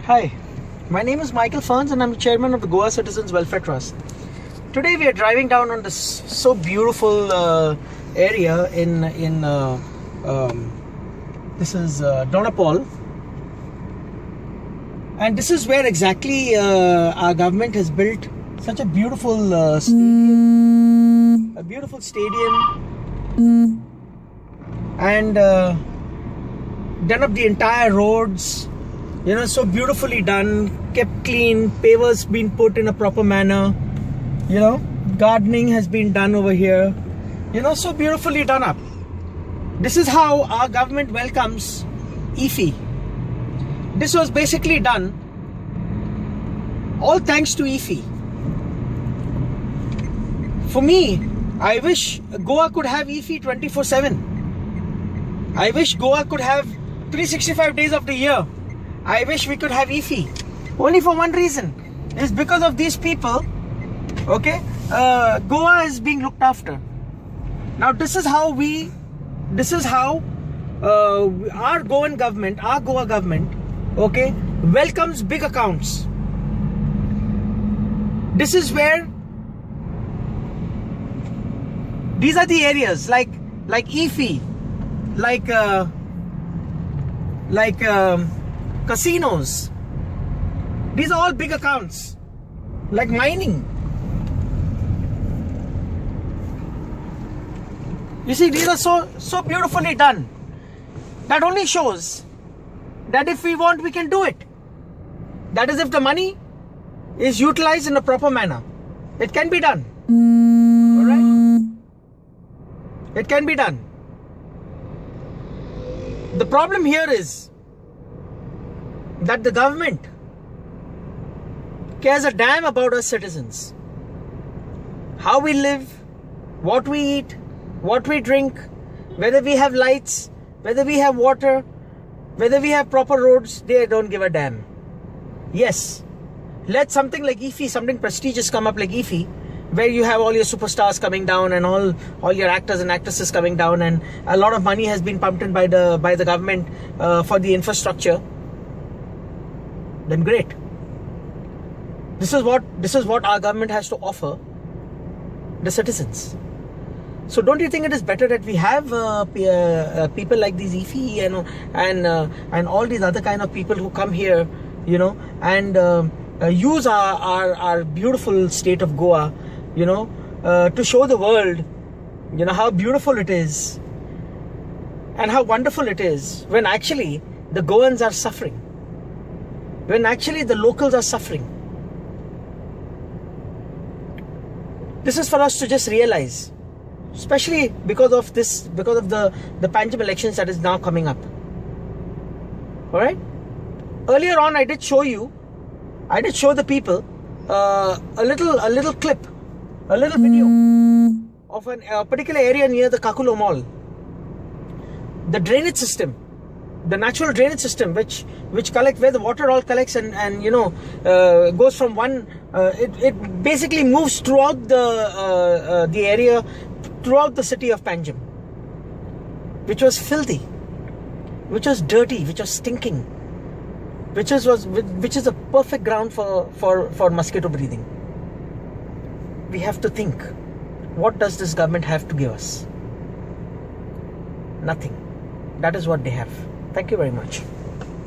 Hi, my name is Michael Ferns and I'm the chairman of the Goa Citizens Welfare Trust. Today we are driving down on this so beautiful area in this is Donapal, and this is where exactly our government has built such a beautiful stadium, and done up the entire roads. You know, so beautifully done, kept clean, pavers been put in a proper manner, you know, gardening has been done over here, you know, so beautifully done up. This is how our government welcomes IFFI. This was basically done all thanks to IFFI. For me, I wish Goa could have IFFI 24/7. I wish Goa could have 365 days of the year. I wish we could have IFFI. Only for one reason. It's because of these people. Okay, Goa is being looked after. Now this is how our Goan government, our Goa government, okay, welcomes big accounts. This is where these are the areas like IFFI, like casinos. These are all big accounts, like mining. You see, these are so beautifully done. That only shows that if we want, we can do it. That is, if the money is utilized in a proper manner, it can be done. All right? It can be done. The problem here is that the government cares a damn about us citizens. How we live, what we eat, what we drink, whether we have lights, whether we have water, whether we have proper roads, they don't give a damn. Yes, let something like IFFI, something prestigious come up like IFFI, where you have all your superstars coming down and all your actors and actresses coming down, and a lot of money has been pumped in by the government for the infrastructure. Then great. This is what our government has to offer the citizens. So don't you think it is better that we have people like these IFFI and all these other kind of people who come here, you know, and use our beautiful state of Goa, you know, to show the world, you know, how beautiful it is and how wonderful it is, when actually the Goans are suffering. When actually the locals are suffering. This is for us to just realize, especially because of the Panjim elections that is now coming up. All right. Earlier on, I did show the people a little clip, a little video of a particular area near the Kakulo Mall. The drainage system. The natural drainage system, which collect where the water all collects and you know goes from one. It basically moves throughout the area, throughout the city of Panjim, which was filthy, which was dirty, which was stinking, which is a perfect ground for mosquito breathing. We have to think, what does this government have to give us? Nothing. That is what they have. Thank you very much.